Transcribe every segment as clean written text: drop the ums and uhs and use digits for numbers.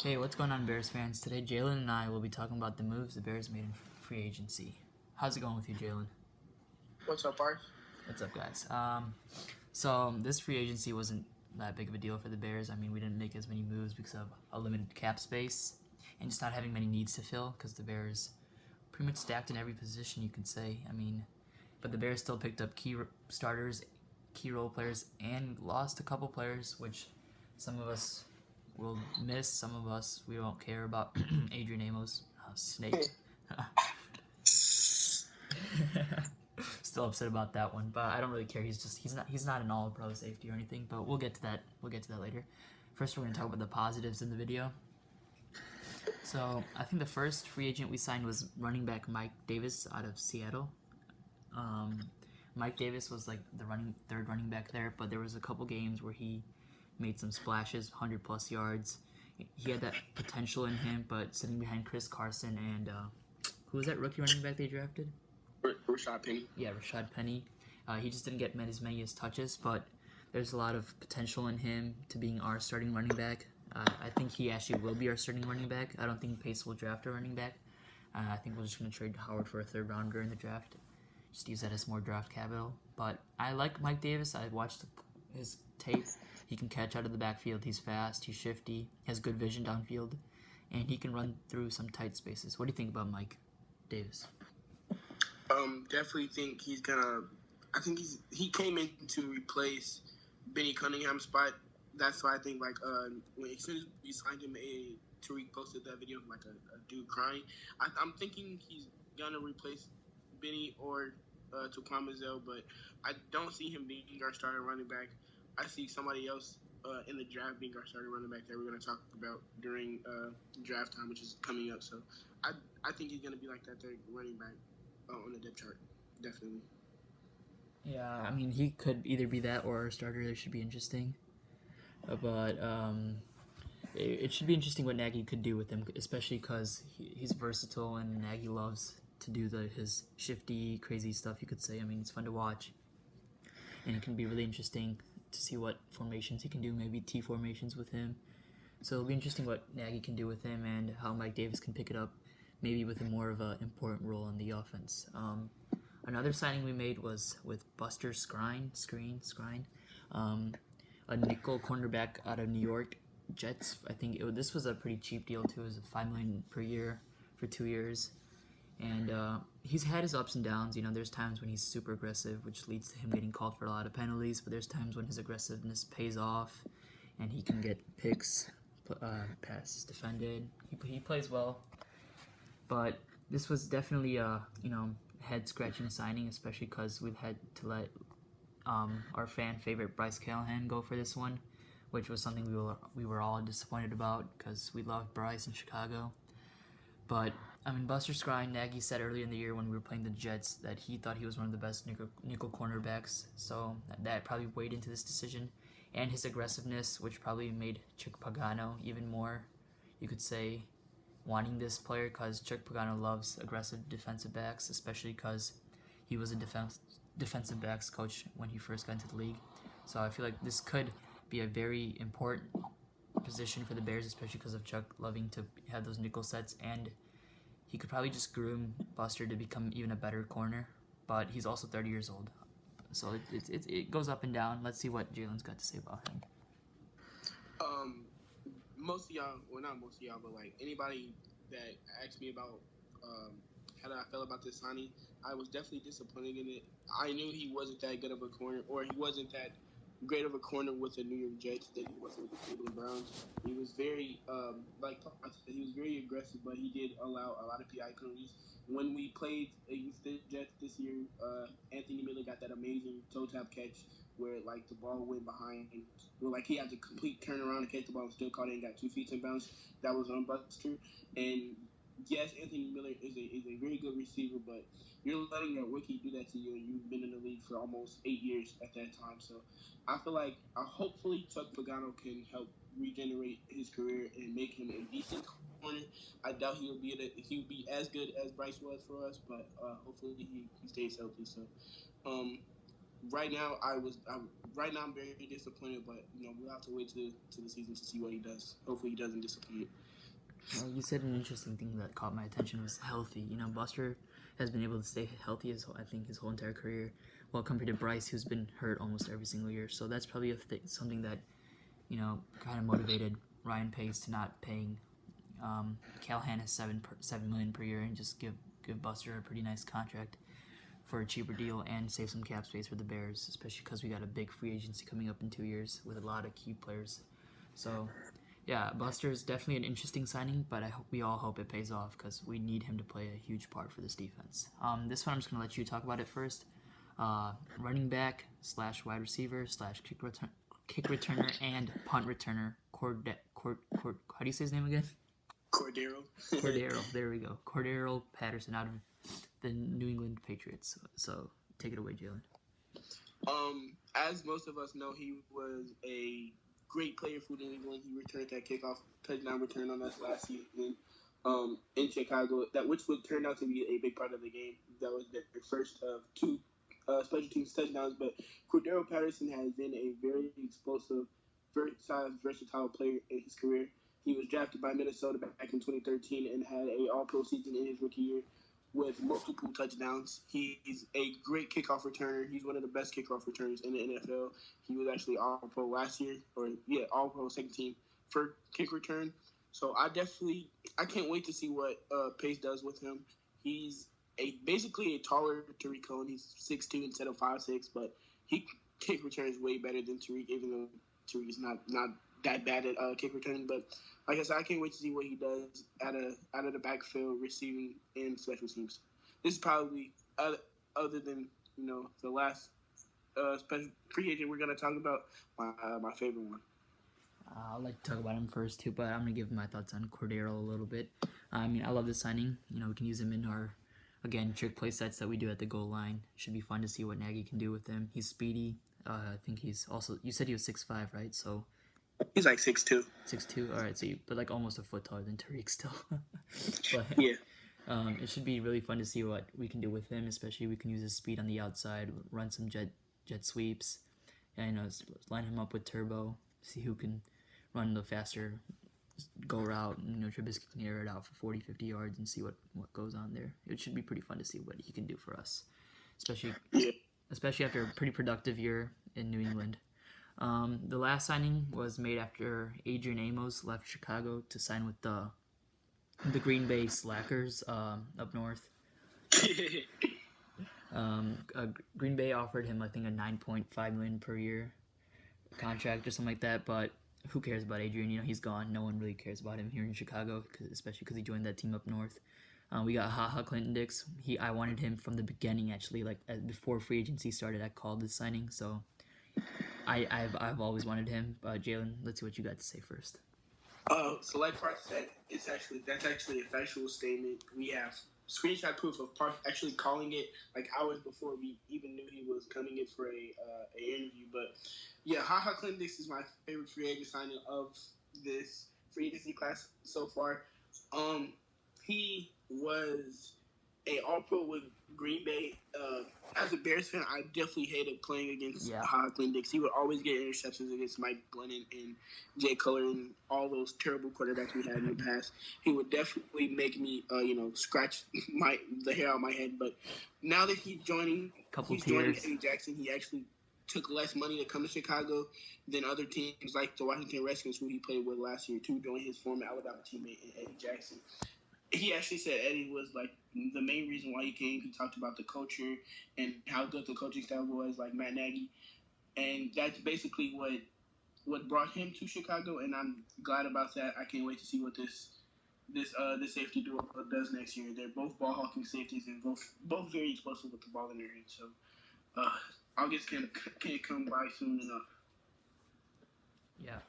Hey, what's going on, Bears fans? Today, Jaylen and I will be talking about the moves the Bears made in free agency. How's it going with you, Jaylen? What's up, Parth? What's up, guys? So this free agency wasn't that big of a deal for the Bears. I mean, we didn't make as many moves because of a limited cap space and just not having many needs to fill because the Bears pretty much stacked in every position, you could say. I mean, but the Bears still picked up key starters, key role players, and lost a couple players, which some of us will miss. Some of us we won't care about. Adrian Amos, Snake. Still upset about that one, but I don't really care. He's not an all-pro safety or anything. But we'll get to that. We'll get to that later. First, we're gonna talk about the positives in the video. So I think the first free agent we signed was running back Mike Davis out of Seattle. Mike Davis was like the third running back there, but there was a couple games where he made some splashes, 100+ yards. He had that potential in him, but sitting behind Chris Carson and who was that rookie running back they drafted? Rashad Penny. Yeah, Rashad Penny. He just didn't get as many as touches, but there's a lot of potential in him to being our starting running back. I think he actually will be our starting running back. I don't think Pace will draft a running back. I think we're just going to trade Howard for a third rounder in the draft. Just use that as more draft capital. But I like Mike Davis. I watched his tape. He can catch out of the backfield. He's fast. He's shifty. Has good vision downfield. And he can run through some tight spaces. What do you think about Mike Davis? Definitely think he's gonna. I think he came in to replace Benny Cunningham's spot. That's why I think when as soon as we signed him, Tariq posted that video of a dude crying. I'm thinking he's gonna replace Benny or Tukwamazelle, but I don't see him being our starting running back. I see somebody else in the draft being our starting running back that we're going to talk about during draft time, which is coming up. So I think he's going to be like that third running back on the depth chart, definitely. Yeah, I mean, he could either be that or a starter. That should be interesting. But it should be interesting what Nagy could do with him, especially because he's versatile and Nagy loves to do his shifty, crazy stuff, you could say. I mean, it's fun to watch. And it can be really interesting to see what formations he can do, maybe T formations with him. So it'll be interesting what Nagy can do with him and how Mike Davis can pick it up, maybe with a more of an important role in the offense. Another signing we made was with Buster Skrine, a nickel cornerback out of New York Jets. I think this was a pretty cheap deal too. It was $5 million per year for 2 years, and he's had his ups and downs. You know, there's times when he's super aggressive, which leads to him getting called for a lot of penalties. But there's times when his aggressiveness pays off, and he can get picks, passes defended. He plays well, but this was definitely a head scratching signing, especially because we've had to let our fan favorite Bryce Callahan go for this one, which was something we were all disappointed about because we loved Bryce in Chicago. But I mean, Buster Skrine, Nagy said earlier in the year when we were playing the Jets that he thought he was one of the best nickel cornerbacks, so that probably weighed into this decision, and his aggressiveness, which probably made Chuck Pagano even more, you could say, wanting this player because Chuck Pagano loves aggressive defensive backs, especially because he was a defensive backs coach when he first got into the league. So I feel like this could be a very important position for the Bears, especially because of Chuck loving to have those nickel sets, and he could probably just groom Buster to become even a better corner. But he's also 30 years old, so it goes up and down. Let's see what Jaylen's got to say about him. Most of y'all, well, not most of y'all, but like anybody that asked me about how I felt about this signing, I was definitely disappointed in it. I knew he wasn't that good of a corner, or he wasn't that great of a corner with the New York Jets that he was with the Cleveland Browns. He was very, like I said, he was very aggressive, but he did allow a lot of PI penalties. When we played against the Jets this year, Anthony Miller got that amazing toe tap catch where like the ball went behind, where like he had to complete turnaround to catch the ball and still caught it and got 2 feet in bounds. That was on Buster. And yes, Anthony Miller is a very good receiver, but you're letting a rookie do that to you, and you've been in the league for almost 8 years at that time. So I feel like hopefully Chuck Pagano can help regenerate his career and make him a decent corner. I doubt he'll be as good as Bryce was for us, but hopefully he stays healthy. So right now, right now I'm very disappointed, but we'll have to wait to the season to see what he does. Hopefully, he doesn't disappoint. You said an interesting thing that caught my attention was healthy. Buster has been able to stay healthy I think his whole entire career, well compared to Bryce, who's been hurt almost every single year. So that's probably something that kind of motivated Ryan Pace to not paying Callahan is 7 million per year and just give Buster a pretty nice contract for a cheaper deal and save some cap space for the Bears, especially because we got a big free agency coming up in 2 years with a lot of key players. So yeah, Buster is definitely an interesting signing, but we all hope it pays off because we need him to play a huge part for this defense. This one I'm just gonna let you talk about it first. Running back / wide receiver / kick returner and punt returner. How do you say his name again? Cordero. Cordero. There we go. Cordero Patterson out of the New England Patriots. So take it away, Jaylen. As most of us know, he was a great player for New England. He returned that kickoff touchdown return on us last season in Chicago, which would turn out to be a big part of the game. That was their first of two special teams touchdowns. But Cordero Patterson has been a very explosive, versatile player in his career. He was drafted by Minnesota back in 2013 and had a All-Pro season in his rookie year with multiple touchdowns. He's a great kickoff returner. He's one of the best kickoff returners in the NFL. He was actually All-Pro last year, All-Pro second team for kick return. So I can't wait to see what Pace does with him. He's basically a taller Tariq Cohen. He's 6'2" instead of 5'6", but he kick returns way better than Tariq, even though Tariq is not that bad at kick returning. But like I said, I can't wait to see what he does out of the backfield, receiving and special teams. This is probably other than the last special free agent we're gonna talk about, my favorite one. I'd like to talk about him first too, but I'm gonna give my thoughts on Cordero a little bit. I mean, I love this signing. We can use him in our trick play sets that we do at the goal line. Should be fun to see what Nagy can do with him. He's speedy. I think he's also. You said he was 6'5", right? So he's like 6'2". 6'2". All right, so but like almost a foot taller than Tariq still. But yeah. It should be really fun to see what we can do with him. Especially we can use his speed on the outside, run some jet sweeps, and line him up with Turbo. See who can run the faster go route. Trubisky can air it out for 40, 50 yards and see what goes on there. It should be pretty fun to see what he can do for us, especially after a pretty productive year in New England. The last signing was made after Adrian Amos left Chicago to sign with the Green Bay Slackers up north. Green Bay offered him, I think, a $9.5 million per year contract or something like that, but who cares about Adrian? He's gone. No one really cares about him here in Chicago, especially because he joined that team up north. We got Clinton Dix. I wanted him from the beginning, actually, before free agency started. I called this signing, so I've always wanted him. Jaylen, let's see what you got to say first. So like Parth said, that's actually a factual statement. We have screenshot proof of Parth actually calling it like hours before we even knew he was coming in for a interview. But yeah, Clinton Dix is my favorite free agent signing of this free agency class so far. He was a All-Pro with Green Bay. As a Bears fan, I definitely hated playing against Clinton Dix. He would always get interceptions against Mike Glennon and Jay Cutler and all those terrible quarterbacks we had in the past. He would definitely make me, scratch the hair out of my head. But now that he's joining Eddie Jackson, he actually took less money to come to Chicago than other teams like the Washington Redskins, who he played with last year, to join his former Alabama teammate Eddie Jackson. He actually said Eddie was like the main reason why he came. He talked about the culture and how good the coaching staff was, like Matt Nagy, and that's basically what brought him to Chicago. And I'm glad about that. I can't wait to see what this safety duo does next year. They're both ball hawking safeties and both very explosive with the ball in their hands. So August can't come by soon enough. Yeah.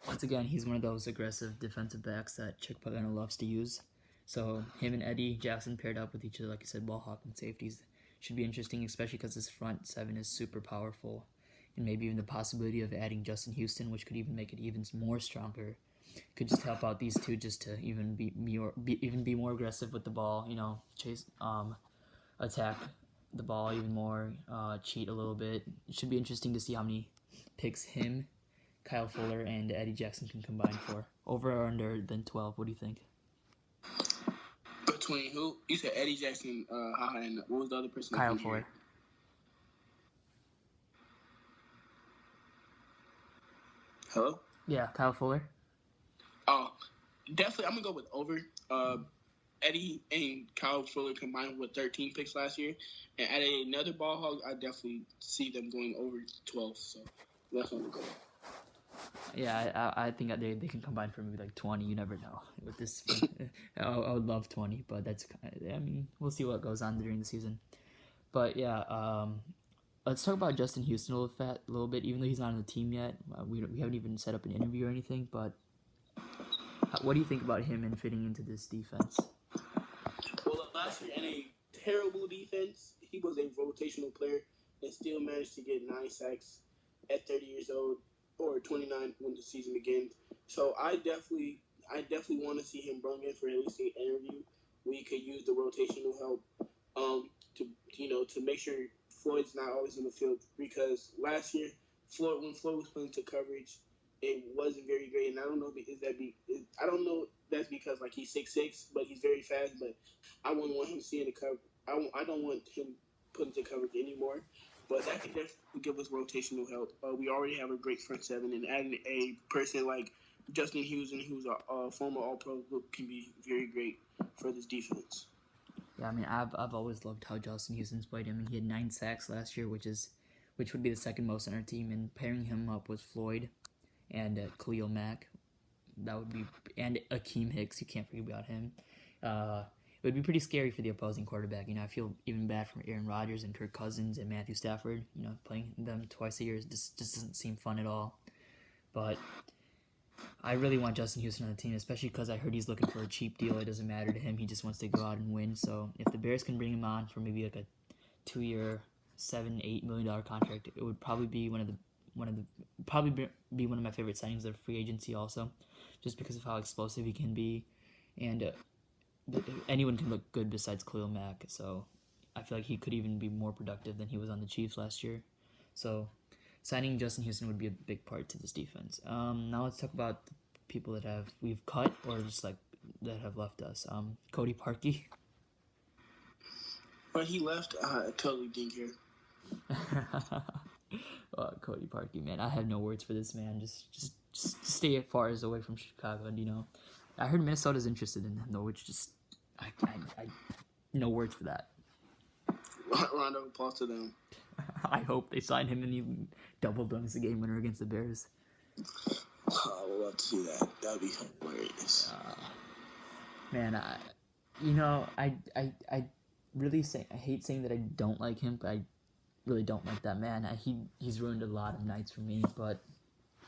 Once again, he's one of those aggressive defensive backs that Chick Pagano loves to use. So him and Eddie Jackson paired up with each other, like you said, ball hawking safeties, should be interesting, especially because his front seven is super powerful, and maybe even the possibility of adding Justin Houston, which could even make it even more stronger. Could just help out these two just to even be more aggressive with the ball, chase, attack the ball even more, cheat a little bit. It should be interesting to see how many picks him, Kyle Fuller, and Eddie Jackson can combine for. Over or under than 12, what do you think? Between who? You said Eddie Jackson, and what was the other person? Kyle Fuller. Hello? Yeah, Kyle Fuller. Oh, definitely. I'm going to go with over. Eddie and Kyle Fuller combined with 13 picks last year. And at another ball hog, I definitely see them going over 12. So that's what I'm going to go. Yeah, I think they can combine for maybe like 20. You never know with this. I would love 20, but we'll see what goes on during the season. But yeah, let's talk about Justin Houston a little bit. Even though he's not on the team yet, we haven't even set up an interview or anything. But what do you think about him and fitting into this defense? Well, last year in a terrible defense, he was a rotational player and still managed to get 9 sacks at 30 years old. Or 29 when the season begins. So I definitely want to see him brought in for at least an interview where he could use the rotational help to make sure Floyd's not always in the field, because last year when Floyd was put into coverage, it wasn't very great. And I don't know I don't know that's because like he's 6'6", but he's very fast. But I wouldn't want him seeing the cover. I don't want him put into coverage anymore. But that can definitely give us rotational help. We already have a great front seven, and adding a person like Justin Houston, who's a former All-Pro, can be very great for this defense. Yeah, I've always loved how Justin Houston's played him. He had 9 sacks last year, which would be the second most on our team. And pairing him up with Floyd and Khalil Mack, that would be, and Akeem Hicks. You can't forget about him. It would be pretty scary for the opposing quarterback. I feel even bad for Aaron Rodgers and Kirk Cousins and Matthew Stafford. Playing them twice a year just doesn't seem fun at all. But I really want Justin Houston on the team, especially because I heard he's looking for a cheap deal. It doesn't matter to him. He just wants to go out and win. So if the Bears can bring him on for maybe like a 2-year, $7-8 million contract, it would probably be one of my favorite signings of free agency. Also, just because of how explosive he can be, and anyone can look good besides Khalil Mack, so I feel like he could even be more productive than he was on the Chiefs last year. So signing Justin Houston would be a big part to this defense. Now let's talk about the people that we've cut or just like that have left us. Cody Parkey. But he left. I totally didn't care. Cody Parkey, man, I have no words for this man. Just stay as far as away from Chicago. And I heard Minnesota's interested in him though, which just I no words for that. Round of applause to them. I hope they sign him and he double dunks the game winner against the Bears. I would love to see that. That would be hilarious. Man, I hate saying that I don't like him, but I really don't like that man. He's ruined a lot of nights for me. But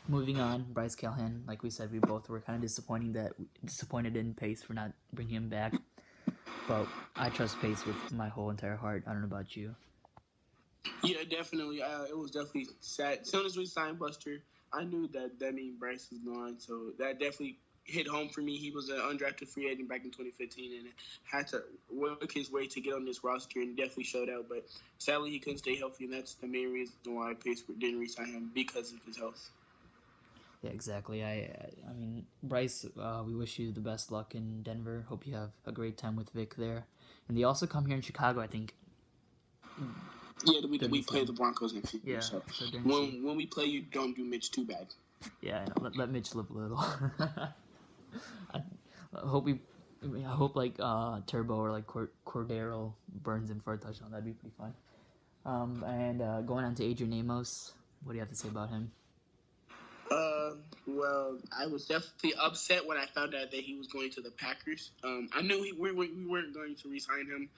moving on, Bryce Callahan, like we said, we both were kind of disappointed in Pace for not bringing him back. But I trust Pace with my whole entire heart. I don't know about you. Yeah, definitely. It was definitely sad. As soon as we signed Buster, I knew that meant Bryce was gone. So that definitely hit home for me. He was an undrafted free agent back in 2015 and had to work his way to get on this roster, and definitely showed out. But sadly, he couldn't stay healthy, and that's the main reason why Pace didn't re-sign him, because of his health. Yeah, exactly. I mean, Bryce, we wish you the best luck in Denver. Hope you have a great time with Vic there. And they also come here in Chicago, I think. Yeah, we play the Broncos next year. Yeah. So when we play you, don't do Mitch too bad. Yeah, let Mitch live a little. I hope like Turbo or like Cordero burns him for a touchdown. That'd be pretty fun. And going on to Adrian Amos, what do you have to say about him? Well, I was definitely upset when I found out that he was going to the Packers. I knew we weren't going to re-sign him.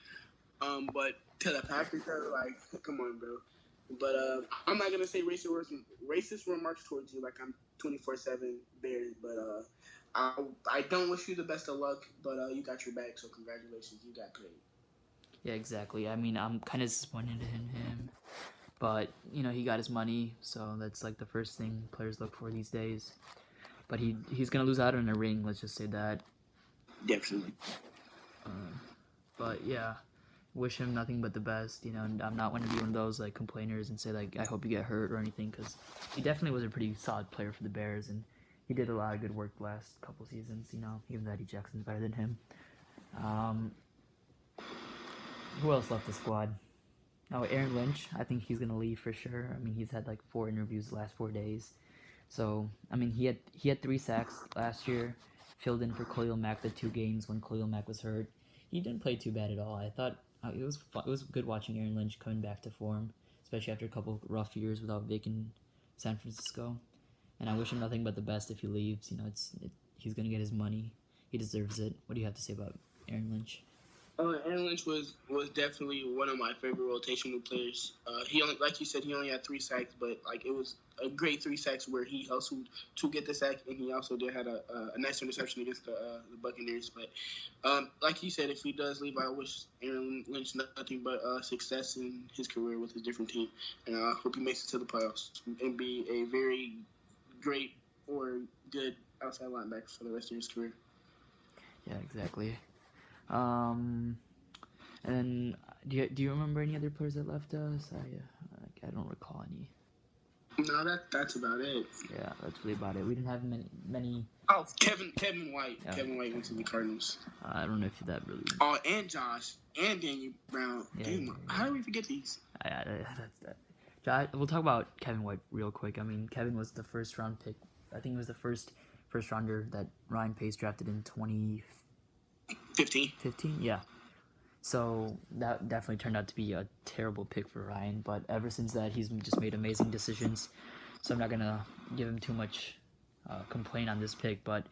But to the Packers, like, come on, bro. But I'm not gonna say racist remarks towards you, like I'm 24/7 Bears. But I don't wish you the best of luck. But you got your back, so congratulations, you got paid. Yeah, exactly. I mean, I'm kind of disappointed in him. But, he got his money, so that's like the first thing players look for these days. But he's going to lose out on a ring, let's just say that. Definitely. But, yeah, wish him nothing but the best. And I'm not going to be one of those like complainers and say like I hope you get hurt or anything, because he definitely was a pretty solid player for the Bears, and he did a lot of good work the last couple seasons. Even though Eddie Jackson's better than him. Who else left the squad? Oh, Aaron Lynch. I think he's gonna leave for sure. I mean, he's had like 4 interviews the last 4 days. So I mean, he had 3 sacks last year. Filled in for Khalil Mack the 2 games when Khalil Mack was hurt. He didn't play too bad at all. I thought it was fun. It was good watching Aaron Lynch coming back to form, especially after a couple rough years without Vic in San Francisco. And I wish him nothing but the best if he leaves. He's gonna get his money. He deserves it. What do you have to say about Aaron Lynch? Aaron Lynch was definitely one of my favorite rotational players. He only, like you said, he only had 3 sacks, but like it was a great 3 sacks where he hustled to get the sack, and he also did had a nice interception against the Buccaneers. But like you said, if he does leave, I wish Aaron Lynch nothing but success in his career with his different team, and I hope he makes it to the playoffs and be a very great or good outside linebacker for the rest of his career. Yeah, exactly. And then do you remember any other players that left us? I don't recall any. No, that's about it. Yeah, that's really about it. We didn't have many. Oh, Kevin White. Yeah. Kevin White went to the Cardinals. I don't know if that really. Oh, and Josh and Daniel Brown. Yeah, how do we forget these? Josh, we'll talk about Kevin White real quick. I mean, Kevin was the first round pick. I think it was the first rounder that Ryan Pace drafted in 2015, yeah. So that definitely turned out to be a terrible pick for Ryan, but ever since that, he's just made amazing decisions. So I'm not going to give him too much complaint on this pick, but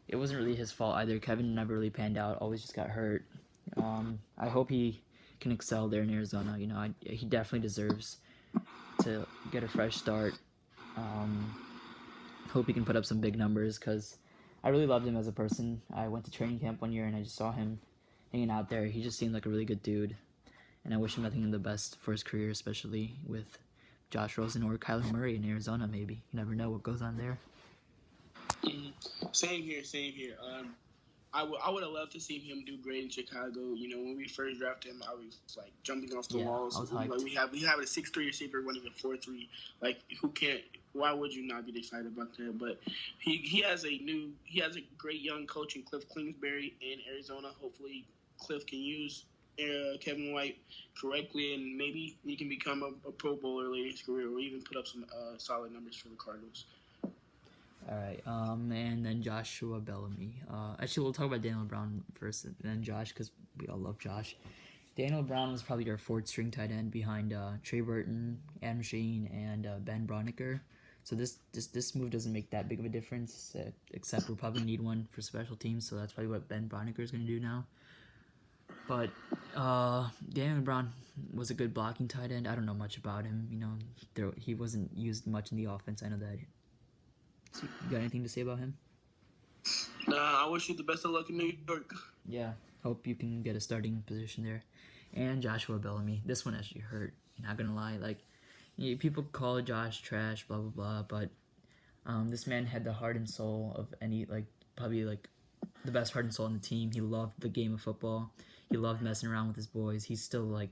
it wasn't really his fault either. Kevin never really panned out, always just got hurt. I hope he can excel there in Arizona. He definitely deserves to get a fresh start. Hope he can put up some big numbers, because I really loved him as a person. I went to training camp one year and I just saw him hanging out there. He just seemed like a really good dude, and I wish him nothing but the best for his career, especially with Josh Rosen or Kyler Murray in Arizona. Maybe you never know what goes on there. Same here. I would have loved to see him do great in Chicago. When we first drafted him, I was like jumping off the walls. I was hyped. We have a 6'3" receiver running a 4'3". Like, who can't? Why would you not be excited about that? But he has a great young coach in Cliff Kingsbury in Arizona. Hopefully, Cliff can use Kevin White correctly, and maybe he can become a Pro Bowler later in his career, or even put up some solid numbers for the Cardinals. All right, and then Joshua Bellamy. Actually, we'll talk about Daniel Brown first, and then Josh, because we all love Josh. Daniel Brown was probably our 4th string tight end behind Trey Burton, Adam Sheen, and Ben Broniker. So this move doesn't make that big of a difference, except we'll probably need one for special teams. So that's probably what Ben Broniker is going to do now. But Daniel Brown was a good blocking tight end. I don't know much about him. He wasn't used much in the offense. I know that. So you got anything to say about him? I wish you the best of luck in New York. Yeah, hope you can get a starting position there. And Joshua Bellamy. This one actually hurt. Not gonna lie. People call Josh trash, blah blah blah, but this man had the heart and soul of probably the best heart and soul on the team. He loved the game of football. He loved messing around with his boys. He's still I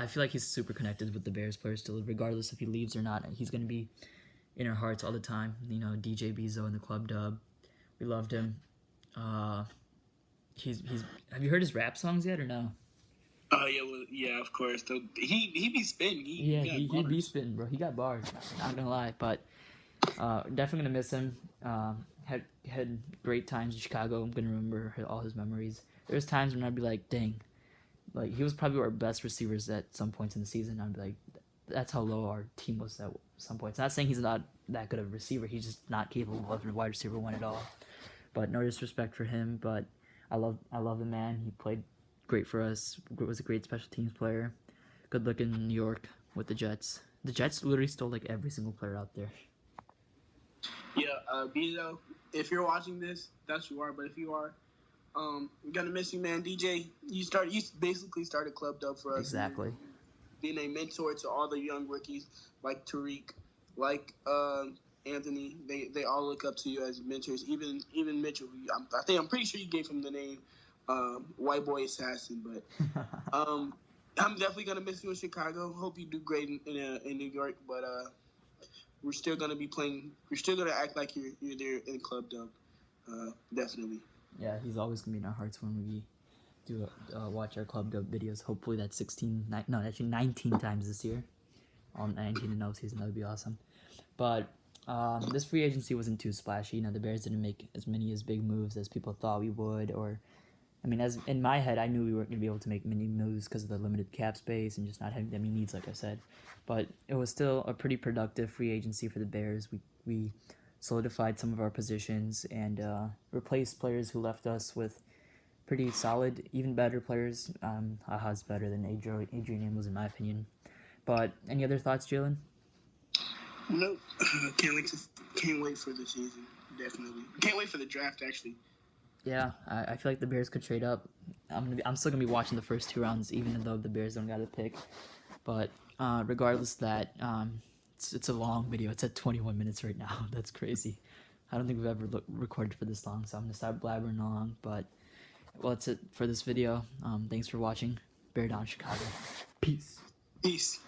feel like he's super connected with the Bears players still, regardless if he leaves or not. He's gonna be in our hearts all the time. DJ Bezo in the club dub. We loved him. He's have you heard his rap songs yet or no? Yeah, of course. He be spitting. He be spitting, bro. He got bars. Not gonna lie, but definitely gonna miss him. Had great times in Chicago. I'm gonna remember all his memories. There's times when I'd be like, dang, he was probably our best receivers at some points in the season. I'd be like, that's how low our team was at some points. Not saying he's not that good of a receiver. He's just not capable of a wide receiver one at all. But no disrespect for him. But I love the man. He played great for us. Was a great special teams player. Good look in New York with the Jets. The Jets literally stole every single player out there. Yeah, Bezo, if you're watching this, that's who you are. But if you are, we're gonna miss you, man. DJ, you basically started Club Dub for us. Exactly. Being a mentor to all the young rookies like Tariq, like Anthony, they all look up to you as mentors. Even Mitchell, I'm pretty sure you gave him the name white boy assassin. But I'm definitely gonna miss you in Chicago. Hope you do great in New York. But we're still gonna be playing. We're still gonna act like you're there in Club Dub. Definitely. Yeah, he's always gonna be in our hearts when we do watch our club dub videos. Hopefully that's 19 times this year. On 19 and 0 season, that would be awesome. But this free agency wasn't too splashy. You know, the Bears didn't make as many as big moves as people thought we would. Or, I mean, as in my head, I knew we weren't gonna be able to make many moves because of the limited cap space and just not having that many needs, like I said. But it was still a pretty productive free agency for the Bears. We solidified some of our positions and replaced players who left us with pretty solid, even better players. Haha's better than Adrian Amos, in my opinion. But any other thoughts, Jaylen? Nope. Can't wait for the season. Definitely. Can't wait for the draft. Actually. Yeah, I feel like the Bears could trade up. I'm still gonna be watching the first 2 rounds, even though the Bears don't got a pick. But regardless of that, it's a long video. It's at 21 minutes right now. That's crazy. I don't think we've ever recorded for this long, so I'm gonna stop blabbering along. But well, that's it for this video. Thanks for watching. Bear Down Chicago. Peace. Peace.